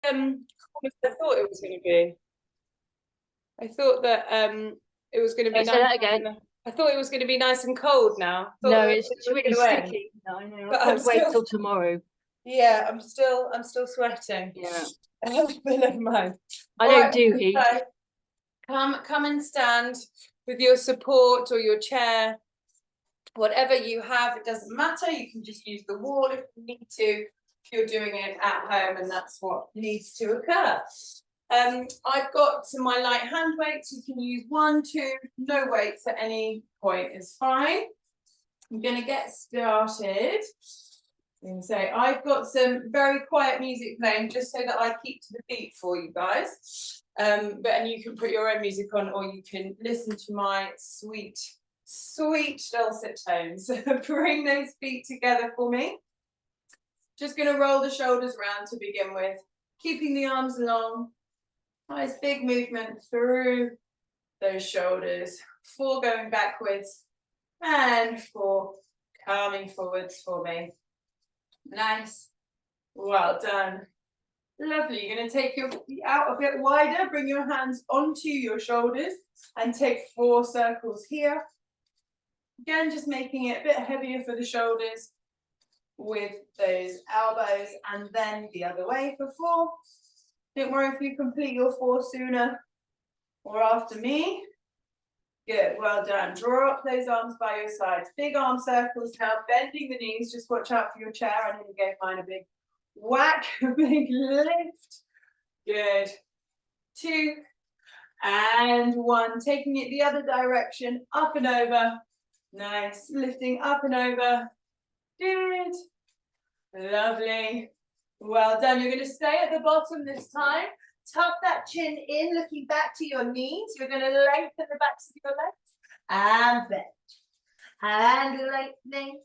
I thought it was going to be. I thought that it was going to be Say that again. I thought it was going to be nice and cold now. No, it's really sticky. No, I know. I can't wait till tomorrow. Yeah, I'm still sweating. Yeah. But never mind. I don't do heat. Come and stand with your support or your chair. Whatever you have, it doesn't matter. You can just use the wall if you need to, if you're doing it at home and that's what needs to occur. I've got my light hand weights. You can use 1, 2, no weights at any point is fine. I'm going to get started. And say I've got some very quiet music playing just so that I keep to the beat for you guys. And you can put your own music on or you can listen to my sweet dulcet tones. Bring those feet together for me. Just going to roll the shoulders around to begin with, keeping the arms long. Nice big movement through those shoulders. 4 going backwards and 4 coming forwards for me. Nice. Well done. Lovely. You're going to take your feet out a bit wider. Bring your hands onto your shoulders and take 4 circles here. Again, just making it a bit heavier for the shoulders with those elbows and then the other way for 4. Don't worry if you complete your 4 sooner or after me. Good, well done. Draw up those arms by your sides. Big arm circles now, bending the knees. Just watch out for your chair. I nearly gave mine a big whack, a big lift. Good. 2 and 1. Taking it the other direction, up and over. Nice. Lifting up and over. Good. Lovely. Well done. You're going to stay at the bottom this time. Tuck that chin in, looking back to your knees. You're going to lengthen the backs of your legs. And bend. And lengthening.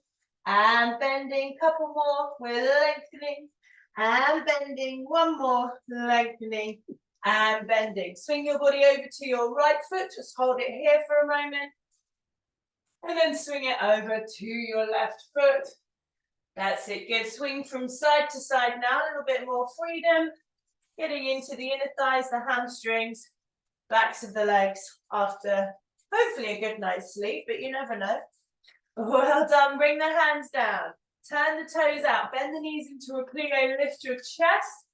And bending. Couple more. We're lengthening. And bending. 1 more. Lengthening. And bending. Swing your body over to your right foot. Just hold it here for a moment. And then swing it over to your left foot. That's it. Good. Swing from side to side now. A little bit more freedom. Getting into the inner thighs, the hamstrings, backs of the legs after hopefully a good night's sleep, but you never know. Well done. Bring the hands down. Turn the toes out. Bend the knees into a plie. Lift your chest.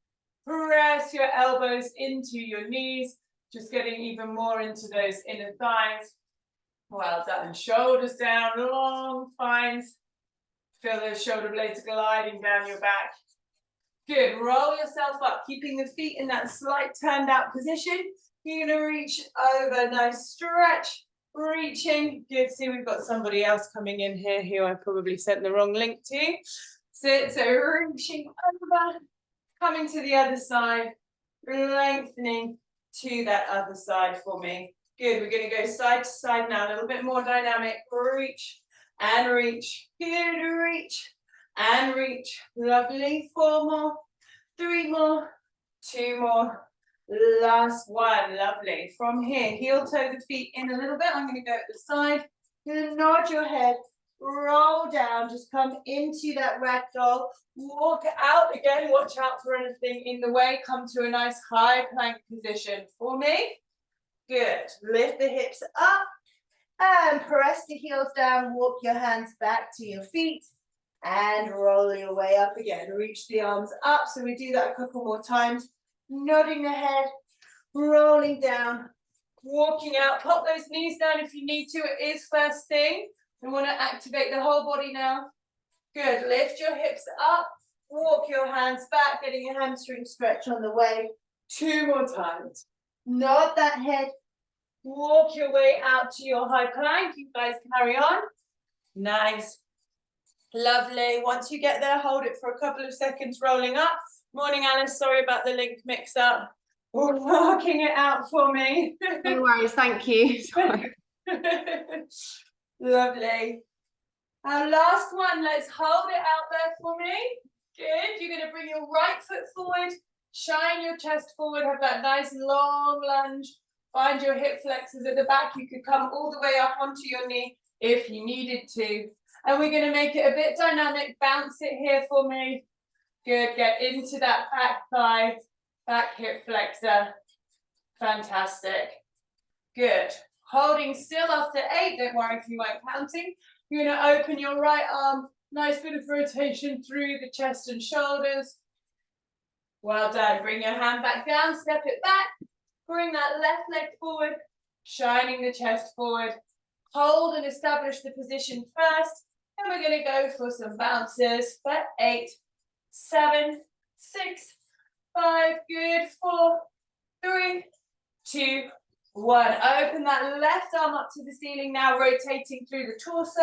Press your elbows into your knees. Just getting even more into those inner thighs. Well done. Shoulders down, long spines. Feel those shoulder blades gliding down your back. Good. Roll yourself up, keeping the feet in that slight turned out position. You're going to reach over. Nice stretch. Reaching. Good. See, we've got somebody else coming in here who I probably sent the wrong link to. So reaching over. Coming to the other side. Lengthening to that other side for me. Good. We're going to go side to side now. A little bit more dynamic. Reach and reach. Good. Reach. And reach. Lovely. 4 more. 3 more. 2 more. Last one. Lovely. From here, heel toe the feet in a little bit. I'm going to go at the side. You're going to nod your head. Roll down. Just come into that ragdoll. Walk out again. Watch out for anything in the way. Come to a nice high plank position for me. Good. Lift the hips up. And press the heels down. Walk your hands back to your feet. And roll your way up again. Reach the arms up. So we do that a couple more times. Nodding the head, rolling down, walking out. Pop those knees down if you need to. It is first thing. We want to activate the whole body now. Good. Lift your hips up. Walk your hands back, getting your hamstring stretch on the way. 2 more times. Nod that head. Walk your way out to your high plank. You guys carry on. Nice. Lovely. Once you get there, hold it for a couple of seconds, rolling up. Morning, Alice. Sorry about the link mix up. Working it out for me. No worries. Thank you. Sorry. Lovely. Our last one. Let's hold it out there for me. Good. You're going to bring your right foot forward. Shine your chest forward. Have that nice long lunge. Find your hip flexors at the back. You could come all the way up onto your knee if you needed to. And we're going to make it a bit dynamic. Bounce it here for me. Good. Get into that back thigh. back hip flexor. Fantastic. Good. Holding still after 8. Don't worry if you weren't counting. You're going to open your right arm. Nice bit of rotation through the chest and shoulders. Well done. Bring your hand back down. Step it back. Bring that left leg forward. Shining the chest forward. Hold and establish the position first. And we're going to go for some bounces for 8, 7, 6, 5. Good. 4, 3, 2, 1. Open that left arm up to the ceiling now, rotating through the torso.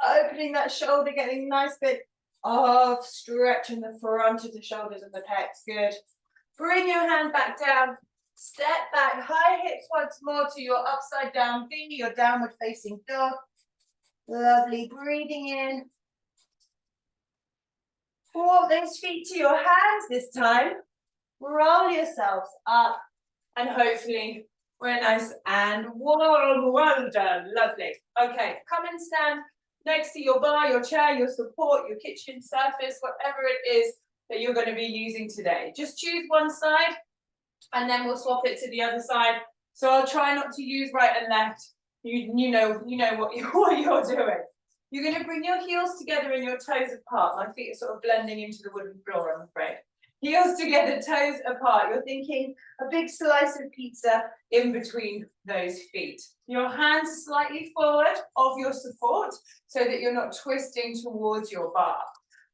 Opening that shoulder, getting a nice bit of stretch in the front of the shoulders and the pecs. Good. Bring your hand back down. Step back, high hips once more to your upside down V, your downward facing dog. Lovely. Breathing in. Walk those feet to your hands this time. Roll yourselves up and hopefully we're nice and warm. Well done. Lovely. Okay, come and stand next to your bar, your chair, your support, your kitchen surface, whatever it is that you're going to be using today. Just choose one side and then we'll swap it to the other side. So I'll try not to use right and left. You know what you're doing. You're going to bring your heels together and your toes apart. My feet are sort of blending into the wooden floor, I'm afraid. Heels together, toes apart. You're thinking a big slice of pizza in between those feet. Your hands slightly forward of your support so that you're not twisting towards your bar.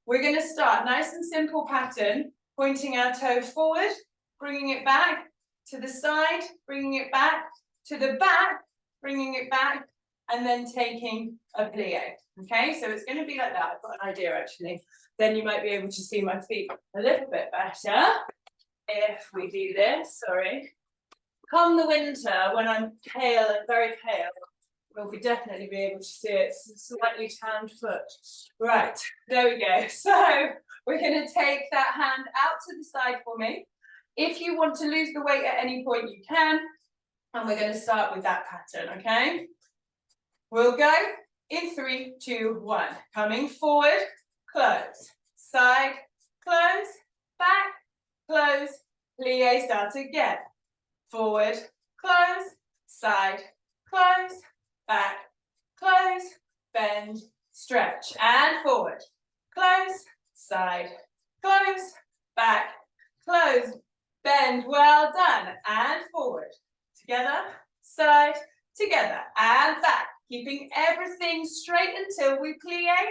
We're going to start nice and simple pattern, pointing our toe forward, bringing it back to the side, bringing it back to the back, bringing it back, and then taking a plie. Okay, so it's going to be like that. I've got an idea actually. Then you might be able to see my feet a little bit better if we do this. Sorry. Come the winter, when I'm pale and very pale, we'll definitely be able to see it. Slightly tanned foot. Right, there we go. So we're going to take that hand out to the side for me. If you want to lose the weight at any point, you can. And we're going to start with that pattern, okay? We'll go in 3, 2, 1. Coming forward, close, side, close, back, close, plie, start again. Forward, close, side, close, back, close, bend, stretch, and forward, close, side, close, back, close, bend, well done, and forward, together, side, together, and back. Keeping everything straight until we plie,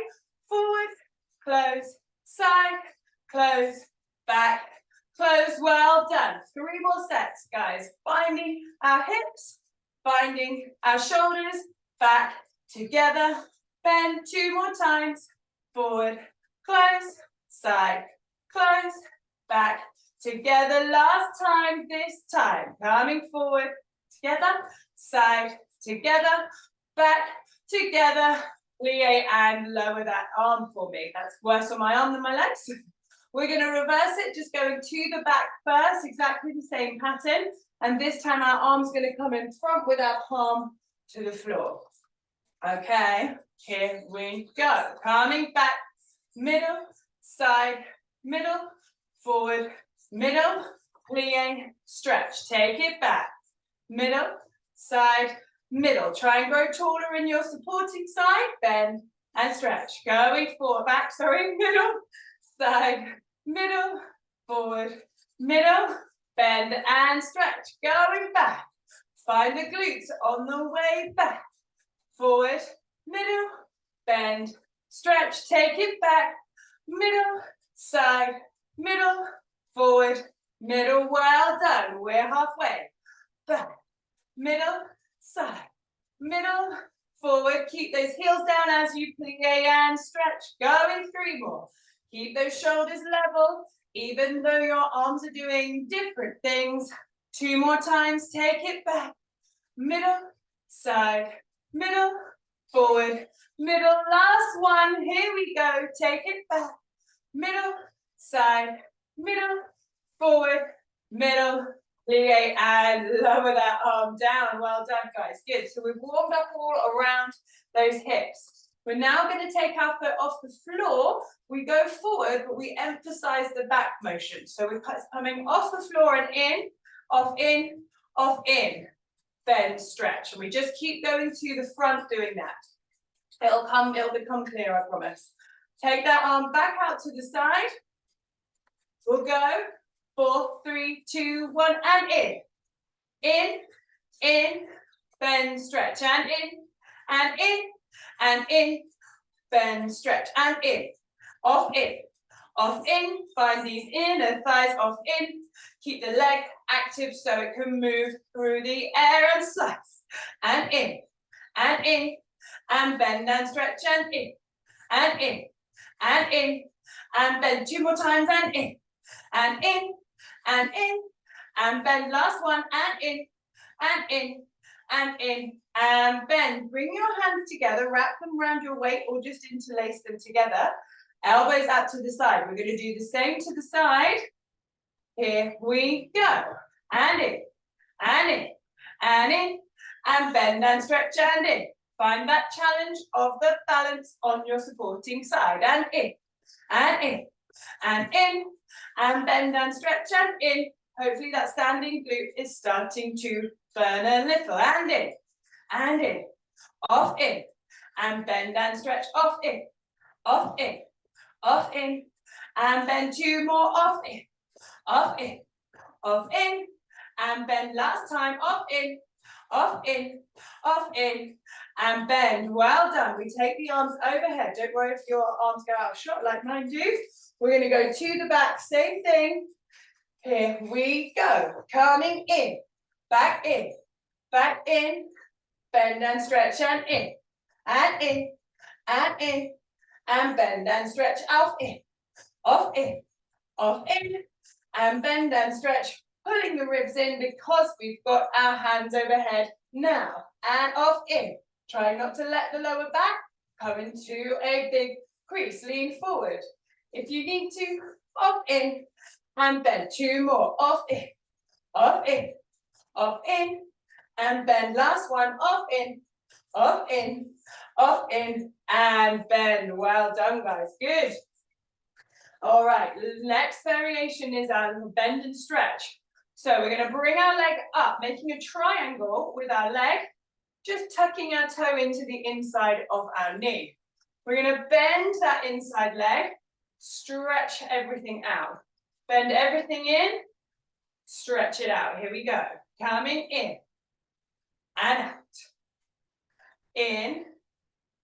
forward, close, side, close, back, close, well done. 3 more sets, guys. Finding our hips, finding our shoulders, back, together, bend 2 more times, forward, close, side, close, back, together, last time, this time. Coming forward, together, side, together, back, together, plie, and lower that arm for me. That's worse on my arm than my legs. We're going to reverse it, just going to the back first, exactly the same pattern. And this time our arm's going to come in front with our palm to the floor. Okay, here we go. Coming back, middle, side, middle, forward, middle, plie, stretch. Take it back, middle, side, middle. Try and grow taller in your supporting side. Bend and stretch. Going forward, back, sorry, middle, side, middle, forward, middle, bend and stretch. Going back. Find the glutes on the way back. Forward, middle, bend, stretch. Take it back. Middle, side, middle, forward, middle. Well done. We're halfway. Back, middle, side, middle, forward. Keep those heels down as you plie and stretch. Going 3 more. Keep those shoulders level, even though your arms are doing different things. 2 more times. Take it back. Middle, side, middle, forward, middle. Last one. Here we go. Take it back. Middle, side, middle, forward, middle, plie, and lower that arm down. Well done, guys. Good. So we've warmed up all around those hips. We're now going to take our foot off the floor. We go forward, but we emphasize the back motion. So we're coming off the floor and in, off in, off in. Bend, stretch. And we just keep going to the front doing that. It'll become clear, I promise. Take that arm back out to the side. We'll go 4, 3, 2, 1, and in, bend, stretch, and in, bend, stretch, and in, off, in, find these inner thighs, off, in, keep the leg active so it can move through the air and slice, and in, and bend and stretch, and in, and bend 2 more times, and in, and bend, last one, and in, and bend. Bring your hands together, wrap them around your waist or just interlace them together. Elbows out to the side. We're going to do the same to the side. Here we go. And in, and bend and stretch and in. Find that challenge of the balance on your supporting side. And in, and bend and stretch and in. Hopefully that standing glute is starting to burn a little. And in, off, in, and bend and stretch, off, in, and bend 2 more, off, in, and bend last time, off, in, and bend. Well done. We take the arms overhead. Don't worry if your arms go out of shot like mine do. We're going to go to the back, same thing. Here we go. Coming in, back in, bend and stretch and in, and bend and stretch, off, in, and bend and stretch, pulling the ribs in because we've got our hands overhead now, and off, in. Try not to let the lower back come into a big crease, lean forward. If you need to, off, in, and bend 2 more, off, in, and bend, last one, off, in, and bend. Well done, guys, good. All right, next variation is our bend and stretch. So we're going to bring our leg up, making a triangle with our leg, just tucking our toe into the inside of our knee. We're going to bend that inside leg, stretch everything out. Bend everything in, stretch it out. Here we go. Coming in and out. In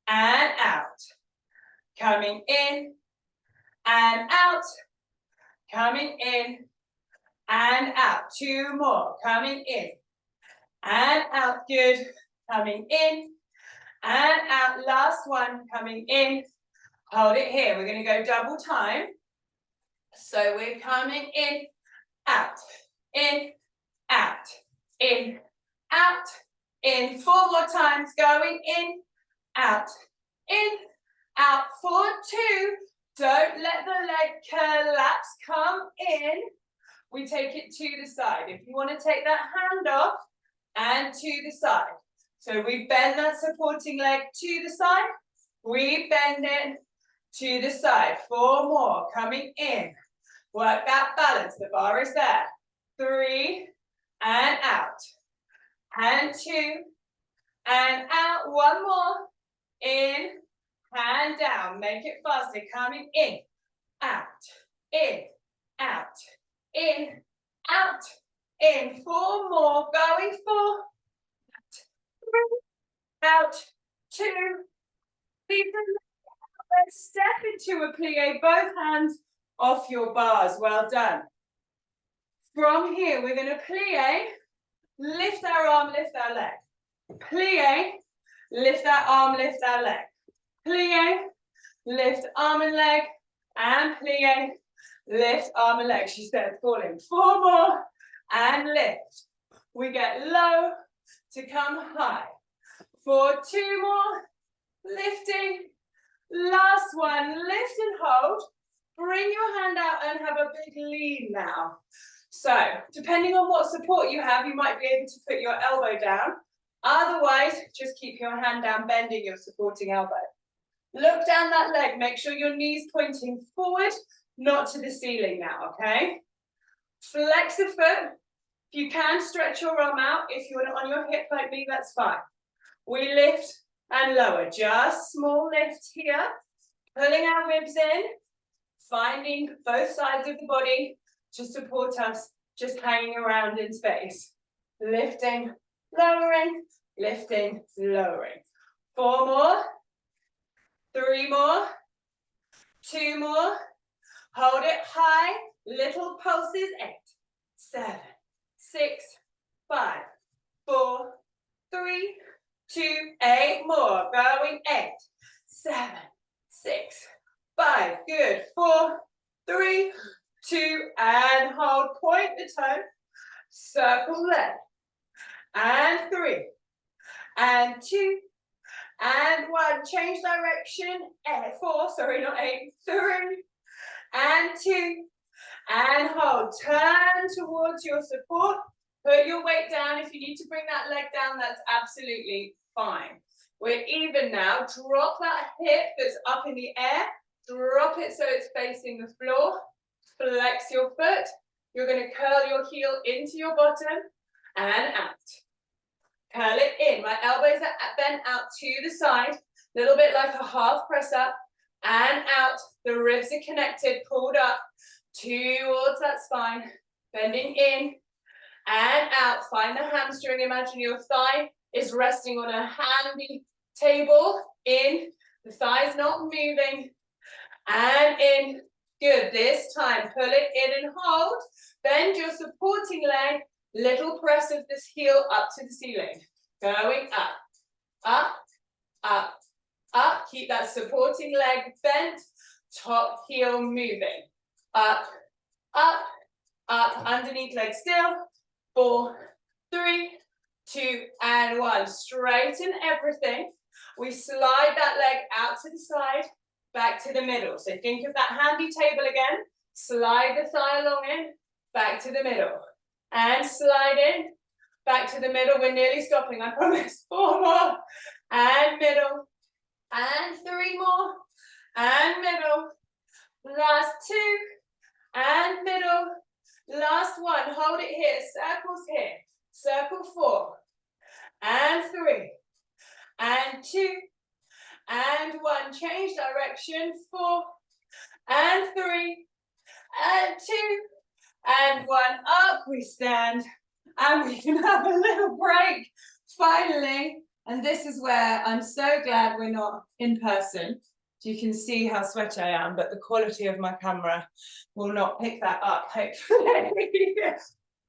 and out. Coming in and out. Coming in and out. 2 more. Coming in and out. Good. Coming in and out. Last one. Coming in. Hold it here. We're going to go double time. So we're coming in, out, in, out, in, out, in. 4 more times, going in, out, for 2. Don't let the leg collapse, come in. We take it to the side. If you want to take that hand off, and to the side. So we bend that supporting leg to the side, we bend it to the side. 4 more, coming in. Work that balance, the bar is there. 3, and out. And 2, and out. 1 more. In, and down. Make it faster. Coming in, out, in, out, in, out, in. 4 more. Going 4, out, 2. Leave the leg. Step into a plie. Both hands off your bars. Well done. From here, we're going to plie, lift our arm, lift our leg. Plie, lift our arm, lift our leg. Plie, lift arm and leg, and plie, lift arm and leg. She said falling. 4 more, and lift. We get low to come high. For 2 more, lifting. Last one, lift and hold. Bring your hand out and have a big lean now. So, depending on what support you have, you might be able to put your elbow down. Otherwise, just keep your hand down, bending your supporting elbow. Look down that leg, make sure your knees pointing forward, not to the ceiling now, okay? Flex the foot. If you can, stretch your arm out. If you're on your hip like me, that's fine. We lift and lower, just small lift here. Pulling our ribs in, finding both sides of the body to support us, just hanging around in space. Lifting, lowering, lifting, lowering. 4 more, 3 more, 2 more. Hold it high, little pulses, 8, 7, 6, 5, 4, 3, 2, 8 more. Going 8, 7, 6, 5. Good. 4, 3, 2, and hold. Point the toe. Circle leg. And 3, and 2, and 1. Change direction. 4, sorry, not 8. 3, and 2, and hold. Turn towards your support. Put your weight down. If you need to bring that leg down, that's absolutely fine. We're even now. Drop that hip that's up in the air. Drop it so it's facing the floor. Flex your foot. You're going to curl your heel into your bottom and out. Curl it in. My elbows are bent out to the side. A little bit like a half press up. And out. The ribs are connected. Pulled up towards that spine. Bending in and out. Find the hamstring. Imagine your thigh is resting on a handy table. In. The thigh's not moving. And in. Good. This time, pull it in and hold. Bend your supporting leg. Little press of this heel up to the ceiling. Going up, up, up, up. Keep that supporting leg bent. Top heel moving. Up, up, up. Underneath leg still. 4, 3, 2, and 1. Straighten everything. We slide that leg out to the side. Back to the middle. So think of that handy table again. Slide the thigh along in. Back to the middle. And slide in. Back to the middle. We're nearly stopping, I promise. 4 more. And middle. And 3 more. And middle. Last 2. And middle. Last 1. Hold it here. Circles here. Circle 4. And 3. And 2. And 1, change direction, 4, and 3, and 2, and 1, up, we stand, and we can have a little break, finally, and this is where I'm so glad we're not in person. You can see how sweaty I am, but the quality of my camera will not pick that up, hopefully.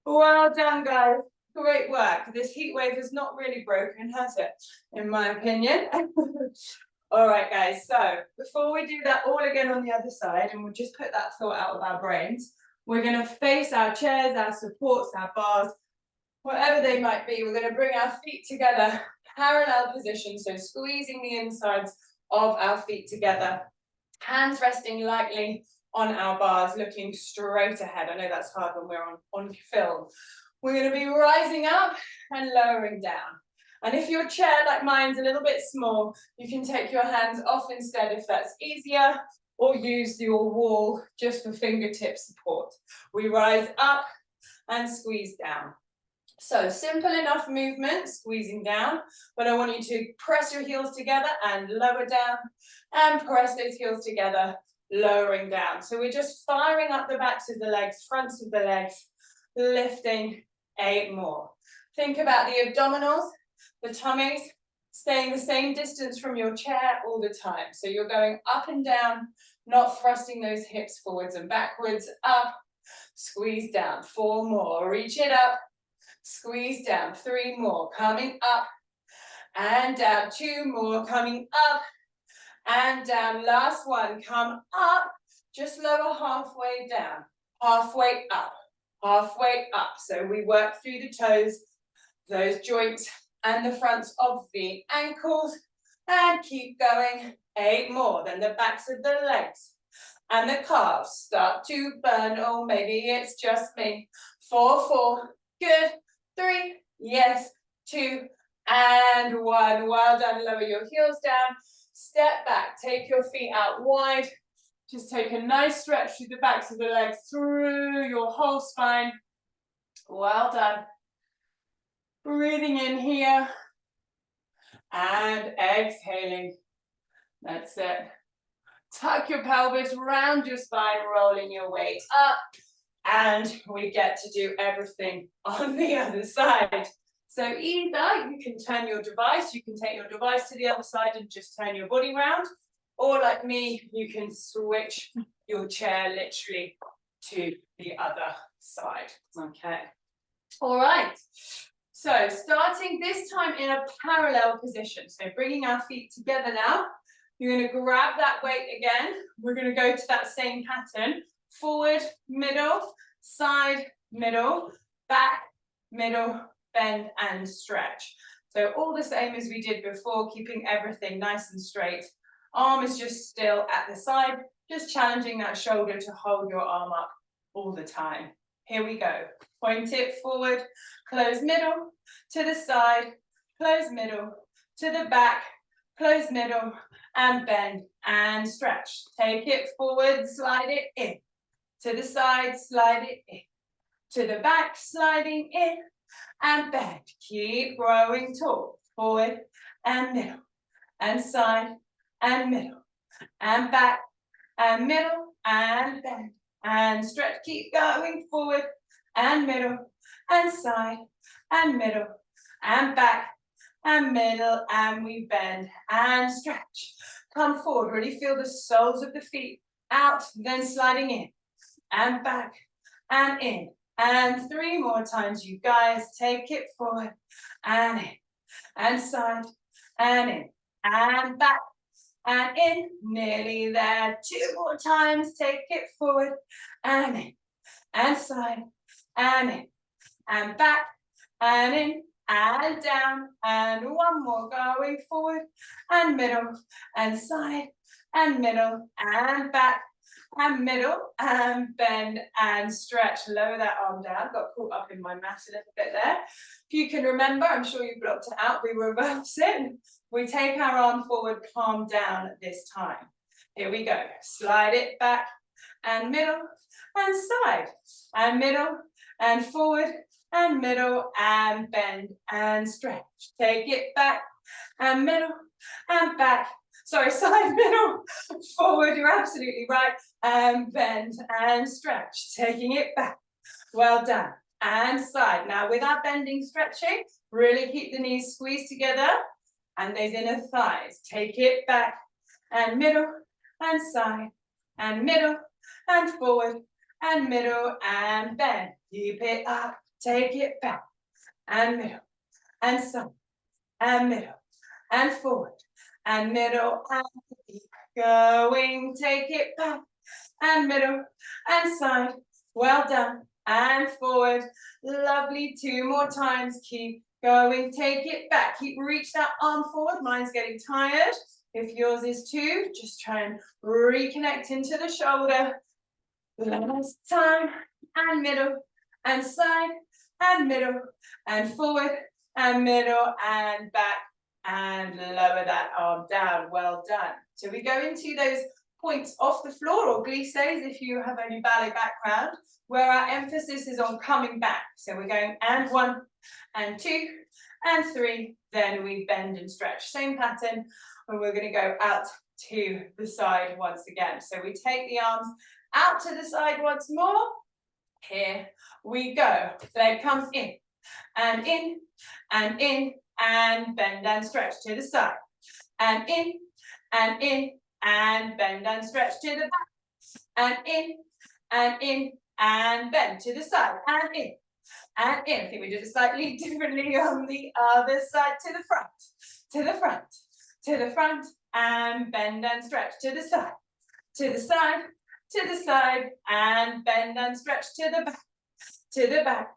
Well done, guys. Great work. This heat wave is not really broken, has it? In my opinion. All right, guys. So before we do that all again on the other side, and we'll just put that thought out of our brains, we're going to face our chairs, our supports, our bars, whatever they might be. We're going to bring our feet together, parallel position, so squeezing the insides of our feet together. Hands resting lightly on our bars, looking straight ahead. I know that's hard when we're on film. We're going to be rising up and lowering down. And if your chair, like mine's a little bit small, you can take your hands off instead if that's easier, or use your wall just for fingertip support. We rise up and squeeze down. So simple enough movement, squeezing down, but I want you to press your heels together and lower down, and press those heels together, lowering down. So we're just firing up the backs of the legs, fronts of the legs, lifting 8 more. Think about the abdominals, the tummies, staying the same distance from your chair all the time. So you're going up and down, not thrusting those hips forwards and backwards, up, squeeze down, 4 more, reach it up, squeeze down, 3 more, coming up and down, 2 more, coming up and down, last 1, come up, just lower halfway down, halfway up, halfway up. So we work through the toes, those joints and the fronts of the ankles, and keep going, 8 more, then the backs of the legs and the calves start to burn, or maybe it's just me, 4, 4, good, 3, yes, 2, and 1, well done, lower your heels down, step back, take your feet out wide. Just take a nice stretch through the backs of the legs, through your whole spine. Well done. Breathing in here and exhaling. That's it. Tuck your pelvis, round your spine, rolling your weight up. And we get to do everything on the other side. So either you can turn your device, you can take your device to the other side and just turn your body round. Or like me, you can switch your chair literally to the other side. Okay. All right. So starting this time in a parallel position. So bringing our feet together now. You're going to grab that weight again. We're going to go to that same pattern. Forward, middle, side, middle, back, middle, bend and stretch. So all the same as we did before, keeping everything nice and straight. Arm is just still at the side, just challenging that shoulder to hold your arm up all the time. Here we go. Point it forward, close middle, to the side, close middle, to the back, close middle, and bend and stretch. Take it forward, slide it in. To the side, slide it in. To the back, sliding in and bend. Keep growing tall. Forward and middle and side and middle and back and middle and bend and stretch. Keep going forward and middle and side and middle and back and middle, and we bend and stretch. Come forward, really feel the soles of the feet out, then sliding in and back and in. And 3 more times, you guys. Take it forward and in and side and in and back and in. Nearly there. 2 more times. Take it forward and in and side and in and back and in and down. And 1 more, going forward and middle and side and middle and back and middle and bend and stretch. Lower that arm down. Got caught up in my mat a little bit there. If you can remember, I'm sure you blocked it out, we reverse it. We take our arm forward, palm down this time. Here we go. Slide it back and middle and side and middle and forward and middle and bend and stretch. Take it back and middle and back. Sorry, side, middle, forward, you're absolutely right. And bend and stretch. Taking it back. Well done. And side. Now with our bending, stretching, really keep the knees squeezed together and those inner thighs. Take it back and middle and side and middle and forward and middle and bend. Keep it up. Take it back and middle and side and middle and forward and middle and keep going. Take it back and middle and side. Well done. And forward. Lovely. 2 more times. Keep going. Take it back. Keep reach that arm forward. Mine's getting tired. If yours is too, just try and reconnect into the shoulder. Last time. And middle and side and middle and forward and middle and back and lower that arm down. Well done. So we go into those points off the floor, or glisses if you have any ballet background, where our emphasis is on coming back. So we're going and 1 and 2 and 3, then we bend and stretch. Same pattern, and we're going to go out to the side once again. So we take the arms out to the side once more. Here we go. Leg comes in and in and in and bend and stretch to the side and in and in and bend and stretch to the back and in and bend to the side and in and in. I think we did it slightly differently on the other side. To the front, to the front, to the front and bend and stretch to the side, to the side, to the side and bend and stretch to the back, to the back,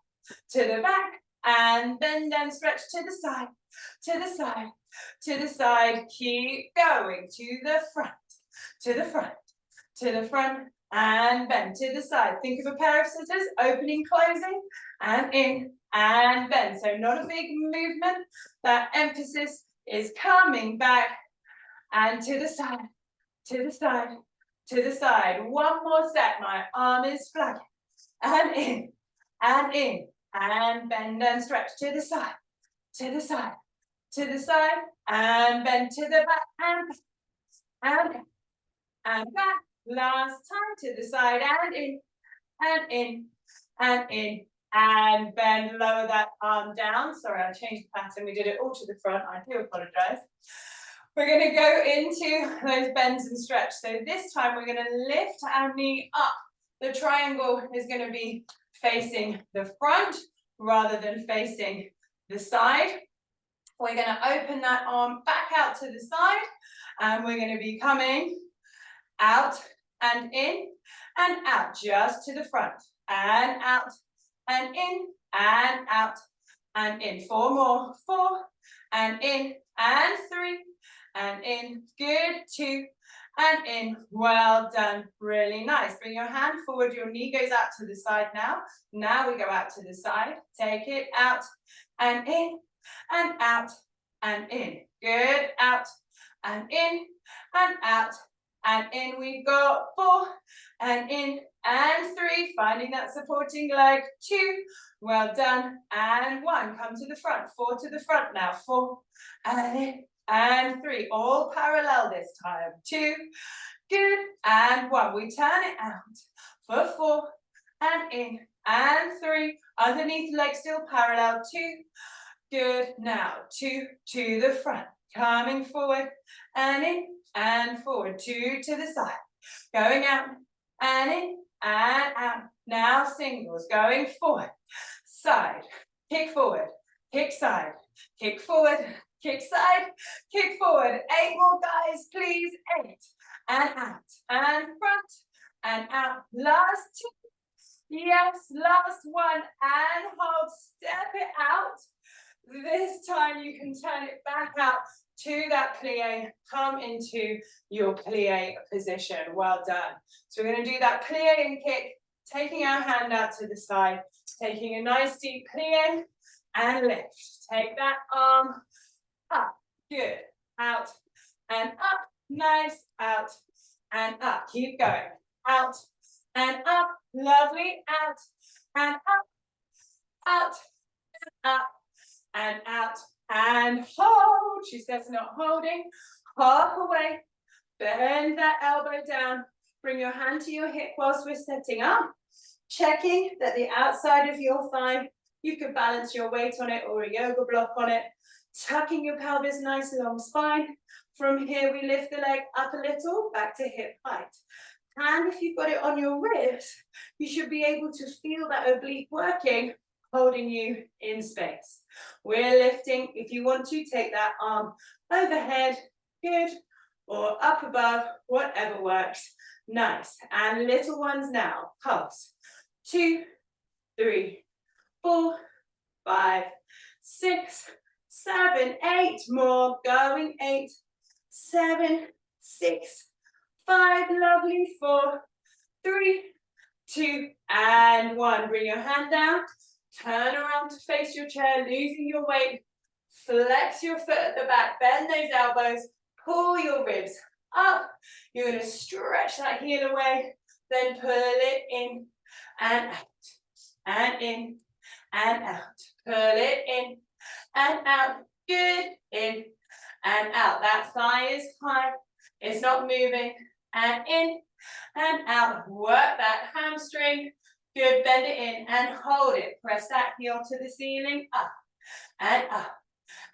to the back and bend and stretch to the side, to the side, to the side. Keep going to the front, to the front, to the front and bend to the side. Think of a pair of scissors, opening, closing and in and bend. So not a big movement. That emphasis is coming back and to the side, to the side, to the side. One more set, my arm is flagging, and in, and in, and bend and stretch to the side, to the side, to the side, and bend to the back, and back, and back. Last time to the side, and in, and in, and in, and bend, lower that arm down. Sorry, I changed the pattern. We did it all to the front. I do apologize. We're going to go into those bends and stretch. So this time we're going to lift our knee up. The triangle is going to be facing the front rather than facing the side. We're going to open that arm back out to the side, and we're going to be coming out and in and out, just to the front, and out and in and out and in. 4 more, 4 and in and 3 and in. Good, 2 and in. Well done, really nice. Bring your hand forward, your knee goes out to the side now. Now we go out to the side, take it out and in and out and in. Good, out and in and out and in. We've got 4 and in and 3, finding that supporting leg. 2, well done, and 1. Come to the front, 4 to the front now. 4 and in and 3, all parallel this time. 2, good, and 1. We turn it out for 4 and in and 3, underneath leg still parallel. 2, good, now 2 to the front, coming forward and in and forward. 2 to the side, going out and in and out. Now singles, going forward, side, kick forward, kick side, kick forward, kick side, kick forward. 8 more guys, please. 8 and out and front and out. Last 2. Yes, last 1 and hold. Step it out. This time you can turn it back out to that plie. Come into your plie position. Well done. So we're going to do that plie and kick, taking our hand out to the side, taking a nice deep plie and lift. Take that arm up. Good. Out and up. Nice. Out and up. Keep going. Out and up. Lovely. Out and up. Out and up. And out and hold. She says not holding. Half away. Bend that elbow down. Bring your hand to your hip whilst we're setting up. Checking that the outside of your thigh, you can balance your weight on it or a yoga block on it. Tucking your pelvis, nice long spine. From here we lift the leg up a little, back to hip height. And if you've got it on your ribs, you should be able to feel that oblique working, holding you in space. We're lifting. If you want to, take that arm overhead, good, or up above, whatever works. Nice. And little ones now. Pulse. 2, 3, 4, 5, 6, 7, 8 more. Going 8, 7, 6, 5. Lovely. 4, 3, 2, and 1. Bring your hand down. Turn around to face your chair, losing your weight. Flex your foot at the back, bend those elbows, pull your ribs up. You're going to stretch that heel away, then pull it in and out, and in and out. Pull it in and out. Good. In and out. That thigh is high. It's not moving. And in and out. Work that hamstring. Good, bend it in and hold it. Press that heel to the ceiling, up and up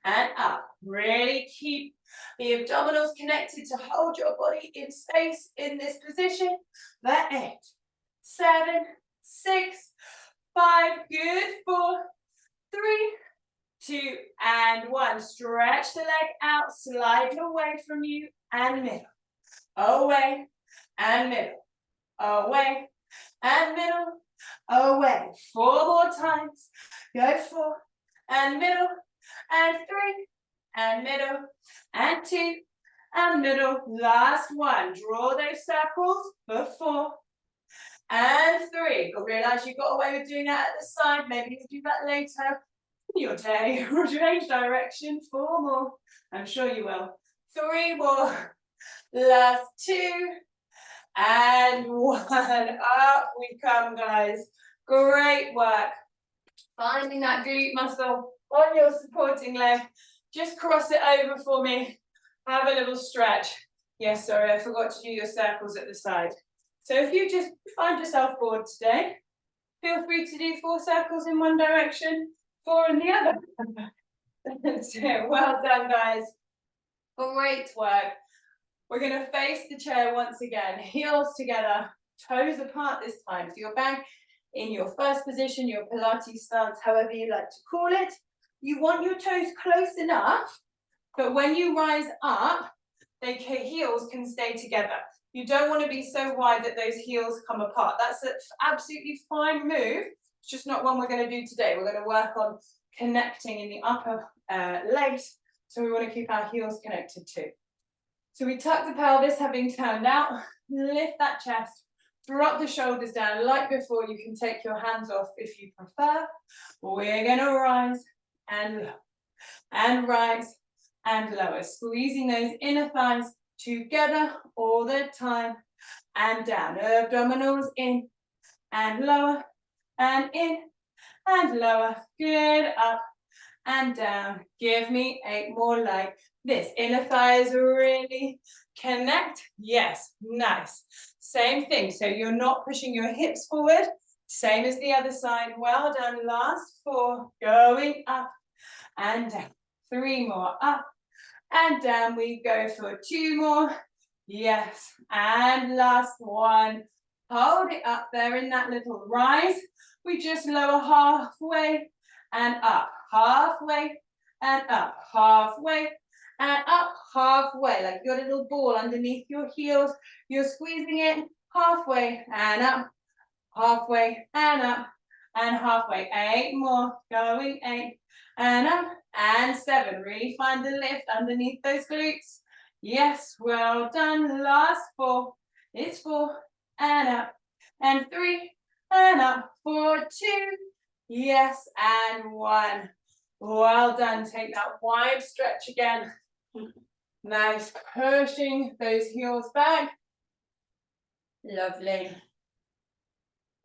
and up. Really keep the abdominals connected to hold your body in space in this position. That 8, 7, 6, 5, good, 4, 3, 2, and 1. Stretch the leg out, slide it away from you and middle, away and middle, away and middle, away. 4 more times. Go 4 and middle and 3 and middle and 2 and middle. Last 1. Draw those circles for 4 and 3. You'll realize you got away with doing that at the side. Maybe you'll do that later in your day or change direction. 4 more. I'm sure you will. 3 more. Last 2. And 1. Up we come, guys. Great work. Finding that glute muscle on your supporting leg. Just cross it over for me. Have a little stretch. Yes, sorry, I forgot to do your circles at the side. So if you just find yourself bored today, feel free to do 4 circles in one direction, 4 in the other. So well done, guys. Great work. We're going to face the chair once again, heels together, toes apart this time. So you're back in your first position, your Pilates stance, however you like to call it. You want your toes close enough, but when you rise up, the heels can stay together. You don't want to be so wide that those heels come apart. That's an absolutely fine move. It's just not one we're going to do today. We're going to work on connecting in the upper legs. So we want to keep our heels connected too. So we tuck the pelvis, having turned out, lift that chest, drop the shoulders down. Like before, you can take your hands off if you prefer. We're going to rise and lower, and rise and lower, squeezing those inner thighs together all the time, and down. Abdominals in and lower, and in and lower. Good, up and down. Give me 8 more like this. Inner thighs really connect. Yes, nice. Same thing. So you're not pushing your hips forward. Same as the other side. Well done. Last 4. Going up and down. 3 more. Up and down. We go for 2 more. Yes. And last 1. Hold it up there in that little rise. We just lower halfway and up. Halfway and up. Halfway and up. Halfway. Like your little ball underneath your heels. You're squeezing it halfway and up. Halfway and up. And halfway. 8 more. Going 8 and up. And 7. Really find the lift underneath those glutes. Yes, well done. Last 4. It's 4 and up. And 3 and up. 4, 2. Yes, and 1. Well done. Take that wide stretch again. Nice. Pushing those heels back. Lovely.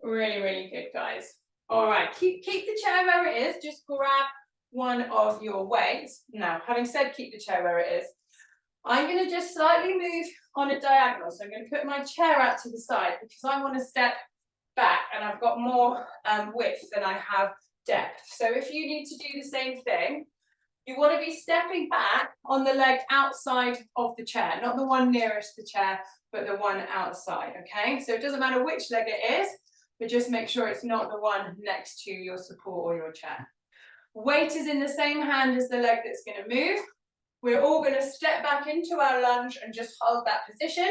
Really, really good, guys. All right. Keep the chair where it is. Just grab one of your weights. Now, having said keep the chair where it is, I'm going to just slightly move on a diagonal. So I'm going to put my chair out to the side because I want to step back and I've got more width than I have depth. So if you need to do the same thing, you want to be stepping back on the leg outside of the chair, not the one nearest the chair, but the one outside, okay? So it doesn't matter which leg it is, but just make sure it's not the one next to your support or your chair. Weight is in the same hand as the leg that's going to move. We're all going to step back into our lunge and just hold that position,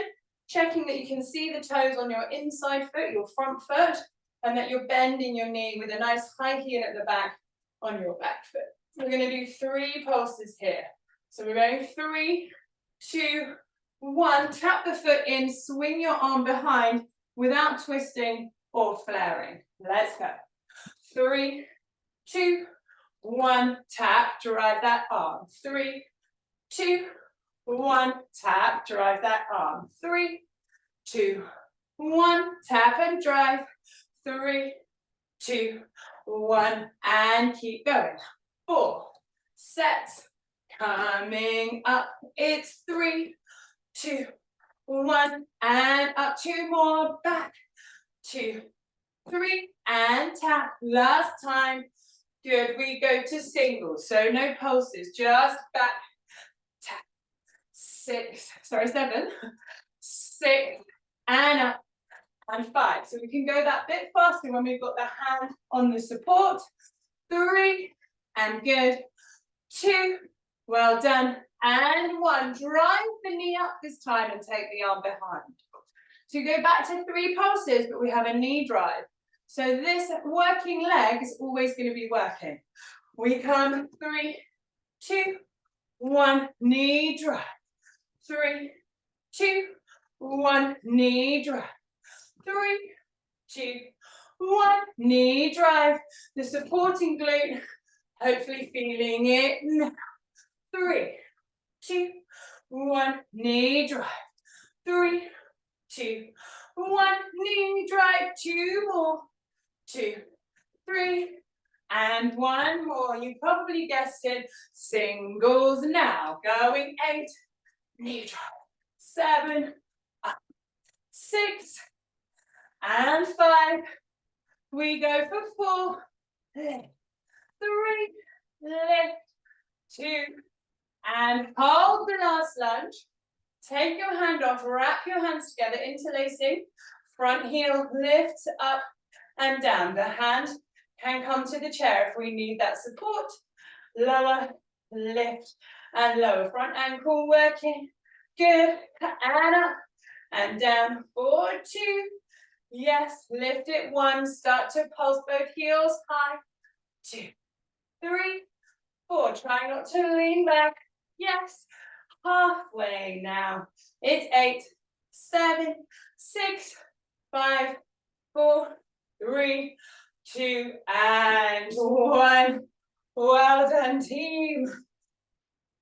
checking that you can see the toes on your inside foot, your front foot, and that you're bending your knee with a nice high heel at the back on your back foot. We're going to do 3 pulses here. So we're going 3, 2, 1. Tap the foot in, swing your arm behind without twisting or flaring. Let's go. 3, 2, 1. Tap, drive that arm. 3, 2, 1. Tap, drive that arm. 3, 2, 1. Tap and drive. 3, 2, 1. And keep going. 4 sets. Coming up. It's 3, 2, 1. And up. 2 more. Back. 2, 3. And tap. Last time. Good. We go to singles. So no pulses. Just back. Tap. 6. Sorry, 7. 6. And up. And 5. So we can go that bit faster when we've got the hand on the support. 3. And good. 2. Well done. And 1. Drive the knee up this time and take the arm behind. So go back to 3 pulses, but we have a knee drive. So this working leg is always going to be working. We come 3, 2, 1. Knee drive. 3, 2, 1. Knee drive. 3, 2, 1. Knee drive. The supporting glute. Hopefully feeling it now. 3, 2, 1, knee drive. 3, 2, 1, knee drive. 2 more. 2, 3, and 1 more. You probably guessed it. Singles now. Going 8, knee drive. 7, up. 6, and 5. We go for 4, lift. 3, lift. 2, and hold the last lunge. Take your hand off, wrap your hands together, interlacing. Front heel lifts up and down. The hand can come to the chair if we need that support. Lower, lift, and lower. Front ankle working. Good. And up and down. 4, 2. Yes, lift it. 1. Start to pulse both heels high. 2, 3, 4. Try not to lean back. Yes. Halfway now. It's 8, 7, 6, 5, 4, 3, 2, and 1. Well done, team.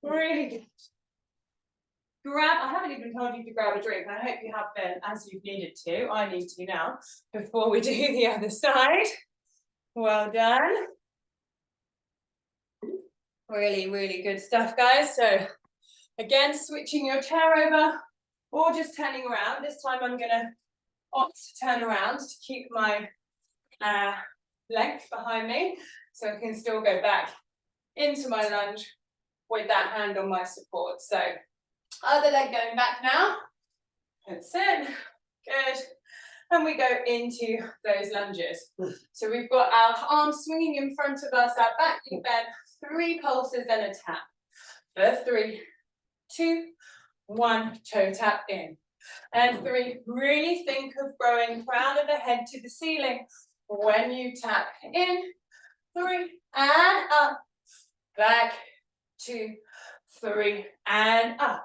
Really good. I haven't even told you to grab a drink. I hope you have been, as you've needed to. I need to now, before we do the other side. Well done. Really, really good stuff, guys. So, again, switching your chair over or just turning around. This time I'm going to opt to turn around to keep my length behind me so I can still go back into my lunge with that hand on my support. So, other leg going back now. That's it. Good. And we go into those lunges. So we've got our arms swinging in front of us, our back knee bent, 3 pulses and a tap. For 3, 2, 1, toe tap in. And 3, really think of growing crown of the head to the ceiling when you tap in. 3, and up, back, 2, 3, and up.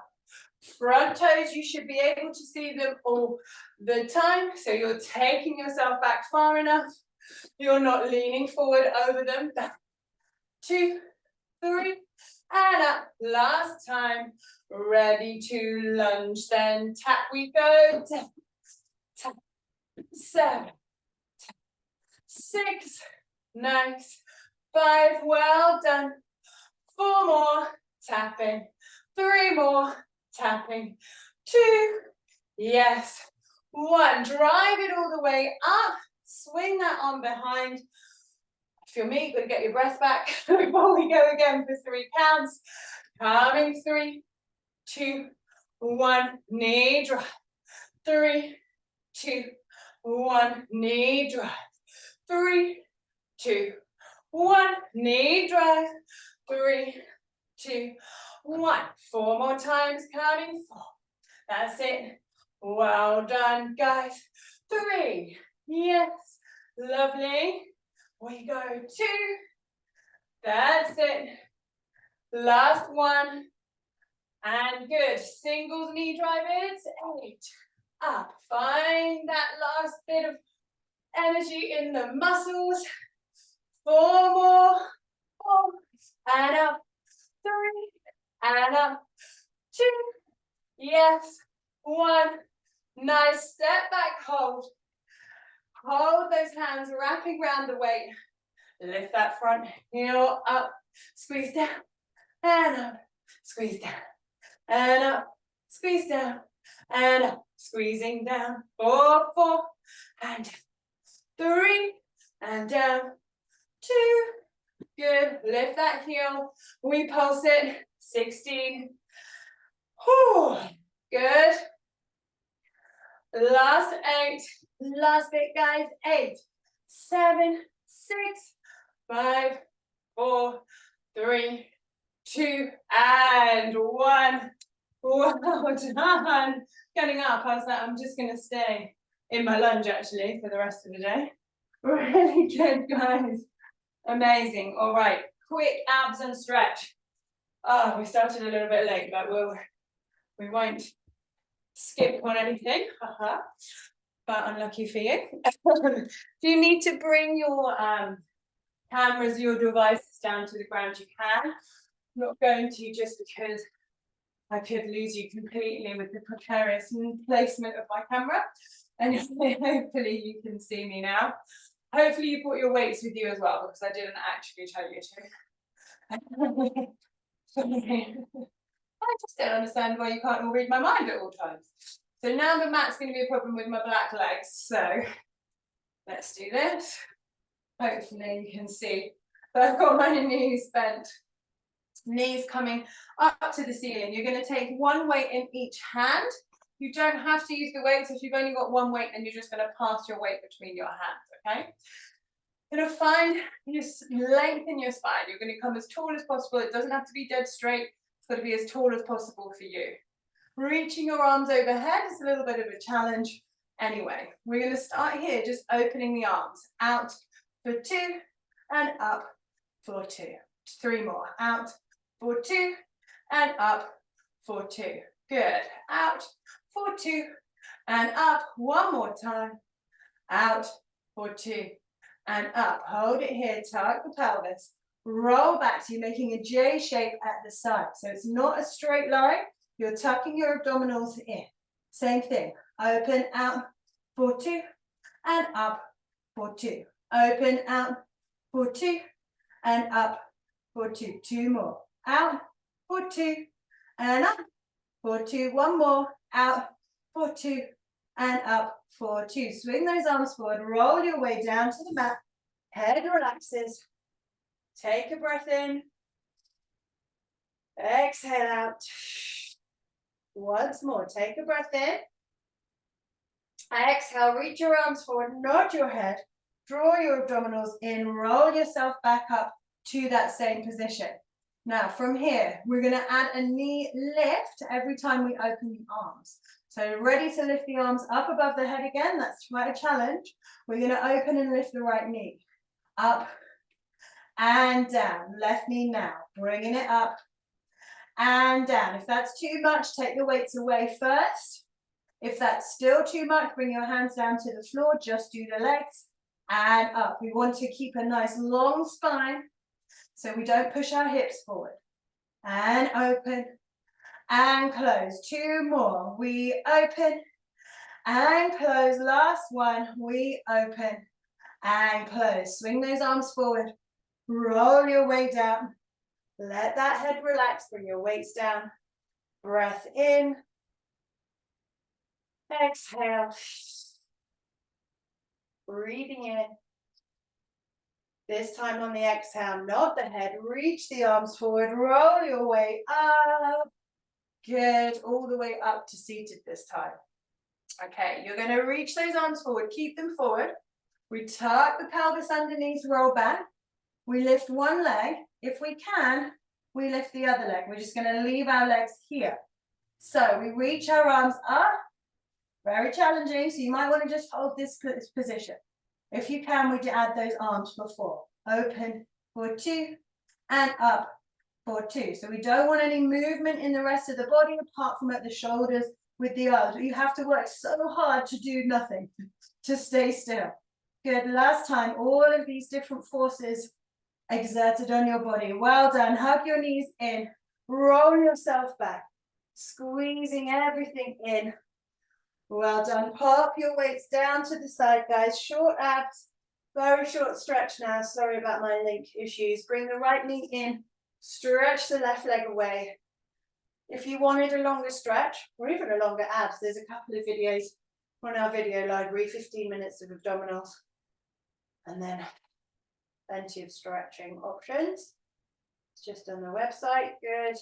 Front toes, you should be able to see them all the time. So you're taking yourself back far enough. You're not leaning forward over them. 2, 3, and up. Last time. Ready to lunge. Then tap we go. Tap, tap. 7, tap. 6, nice. 5, well done. 4 more, tapping. 3 more, tapping. 2, yes. 1, drive it all the way up. Swing that arm behind. If you're me, you've got to get your breath back before we go again for 3 counts. Coming 3, 2, 1, knee drive. 3, 2, 1, knee drive. 3, 2, 1, knee drive. 3, 2, 1. 4 more times, counting 4. That's it. Well done, guys. 3, yes, lovely. We go 2. That's it. Last 1. And good. Singles knee drive, it's 8. Up. Find that last bit of energy in the muscles. 4 more. 4. And up. 3. And up. 2. Yes. 1. Nice. Step back, hold. Hold those hands, wrapping around the weight. Lift that front heel up. Squeeze down. And up. Squeeze down. And up. Squeeze down. And up. Squeezing down. 4, 4. And 3. And down. 2. Good. Lift that heel. We pulse it. 16. Whew. Good. Last 8. Last bit, guys. 8, 7, 6, 5, 4, 3, 2, and 1. Well done. Getting up, how's that? I'm just going to stay in my lunge actually for the rest of the day. Really good, guys. Amazing. All right, quick abs and stretch. Oh, we started a little bit late, but we won't skip on anything. But unlucky for you. If you need to bring your cameras, your devices down to the ground, you can. I'm not going to just because I could lose you completely with the precarious placement of my camera. And hopefully you can see me now. Hopefully you brought your weights with you as well, because I didn't actually tell you to. I just don't understand why you can't all read my mind at all times. So now the mat's going to be a problem with my black legs. So let's do this. Hopefully you can see that I've got my knees bent. Knees coming up to the ceiling. You're going to take one weight in each hand. You don't have to use the weights. If you've only got one weight, then you're just going to pass your weight between your hands, okay? You're going to find your length in your spine. You're going to come as tall as possible. It doesn't have to be dead straight. It's got to be as tall as possible for you. Reaching your arms overhead is a little bit of a challenge. Anyway, we're going to start here, just opening the arms. Out for 2 and up for 2. 3 more. Out for 2 and up for 2. Good. Out for 2 and up. One more time. Out for 2 and up. Hold it here. Tuck the pelvis. Roll back. So you're making a J shape at the side. So it's not a straight line. You're tucking your abdominals in. Same thing. Open out for 2 and up for 2. Open out for 2 and up for 2. 2 more. Out for 2 and up for 2. One more. Out for 2 and up for 2. Swing those arms forward. Roll your way down to the mat. Head relaxes. Take a breath in. Exhale out. Once more. Take a breath in. Exhale. Reach your arms forward. Nod your head. Draw your abdominals in. Roll yourself back up to that same position. Now from here, we're going to add a knee lift every time we open the arms. So ready to lift the arms up above the head again. That's quite a challenge. We're going to open and lift the right knee. Up and down. Left knee now. Bringing it up and down. If that's too much, take the weights away first. If that's still too much, bring your hands down to the floor. Just do the legs and up. We want to keep a nice long spine so we don't push our hips forward. And open and close. 2 more. We open and close. Last one. We open and close. Swing those arms forward. Roll your way down. Let that head relax. Bring your weights down. Breath in. Exhale. Breathing in. This time on the exhale, nod the head, reach the arms forward, roll your way up. Good, all the way up to seated this time. Okay, you're going to reach those arms forward, keep them forward. We tuck the pelvis underneath, roll back. We lift one leg. If we can, we lift the other leg. We're just going to leave our legs here. So we reach our arms up. Very challenging, so you might want to just hold this position. If you can, we add those arms for 4. Open for 2 and up for 2. So we don't want any movement in the rest of the body apart from at the shoulders with the arms. But you have to work so hard to do nothing, to stay still. Good, last time, all of these different forces exerted on your body. Well done, hug your knees in, roll yourself back, squeezing everything in. Well done. Pop your weights down to the side, guys. Short abs, very short stretch now. Sorry about my link issues. Bring the right knee in, stretch the left leg away. If you wanted a longer stretch, or even a longer abs, there's a couple of videos on our video library, 15 minutes of abdominals, and then plenty of stretching options. It's just on the website. Good.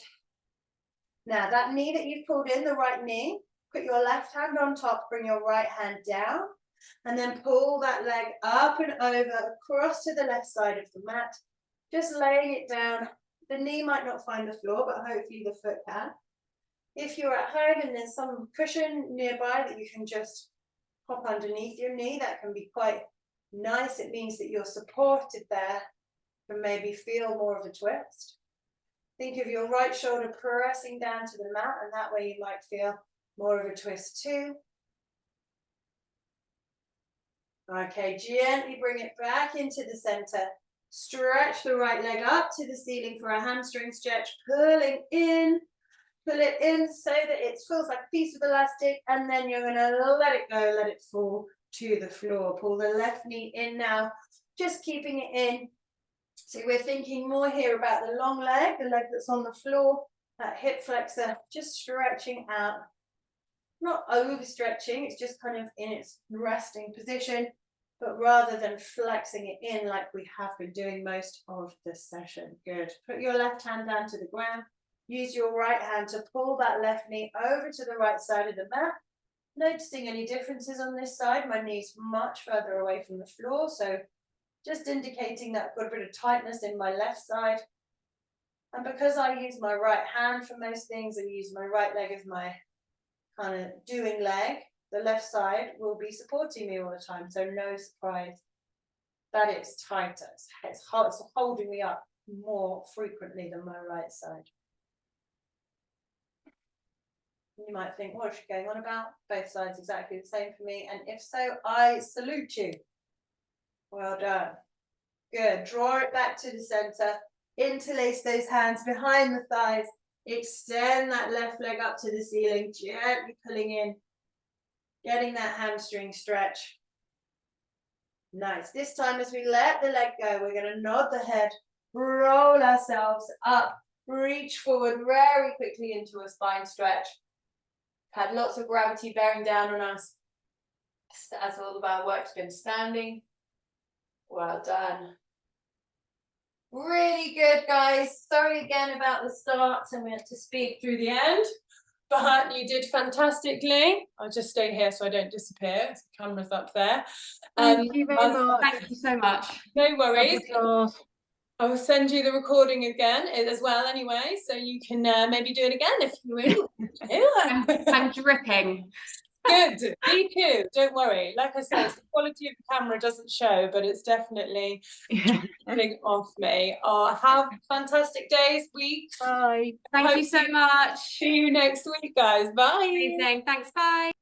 Now that knee that you've pulled in, the right knee, put your left hand on top, bring your right hand down, and then pull that leg up and over across to the left side of the mat, just laying it down. The knee might not find the floor, but hopefully the foot can. If you're at home and there's some cushion nearby that you can just pop underneath your knee, that can be quite nice. It means that you're supported there and maybe feel more of a twist. Think of your right shoulder pressing down to the mat, and that way you might feel more of a twist too. Okay, gently bring it back into the center. Stretch the right leg up to the ceiling for a hamstring stretch, pulling in pull it in so that it feels like a piece of elastic, and then you're gonna let it go, let it fall to the floor. Pull the left knee in now, just keeping it in. So we're thinking more here about the long leg, the leg that's on the floor, that hip flexor, just stretching out, not overstretching, it's just kind of in its resting position, but rather than flexing it in like we have been doing most of the session. Good. Put your left hand down to the ground. Use your right hand to pull that left knee over to the right side of the mat. Noticing any differences on this side, my knee's much further away from the floor, so just indicating that I've got a bit of tightness in my left side. And because I use my right hand for most things, I use my right leg as my kind of doing leg, the left side will be supporting me all the time, so no surprise that it's tighter. It's holding me up more frequently than my right side. You might think, what is she going on about? Both sides exactly the same for me, and if so, I salute you. Well done. Good. Draw it back to the center. Interlace those hands behind the thighs. Extend that left leg up to the ceiling, gently pulling in, getting that hamstring stretch. Nice. This time as we let the leg go, we're going to nod the head, roll ourselves up, reach forward very quickly into a spine stretch. Had lots of gravity bearing down on us as all of our work's been standing. Well done. Really good, guys. Sorry again about the start, and we had to speak through the end, but you did fantastically. I'll just stay here so I don't disappear. The camera's up there. Thank you very much. Thank you so much. No worries. Oh, I'll send you the recording again as well anyway, so you can maybe do it again if you will. I'm dripping. Good, me too, don't worry. Like I say, the quality of the camera doesn't show, but it's definitely dripping off me. Have fantastic days, weeks. Bye. Thank you so much. See you next week, guys. Bye. Amazing. Thanks. Bye.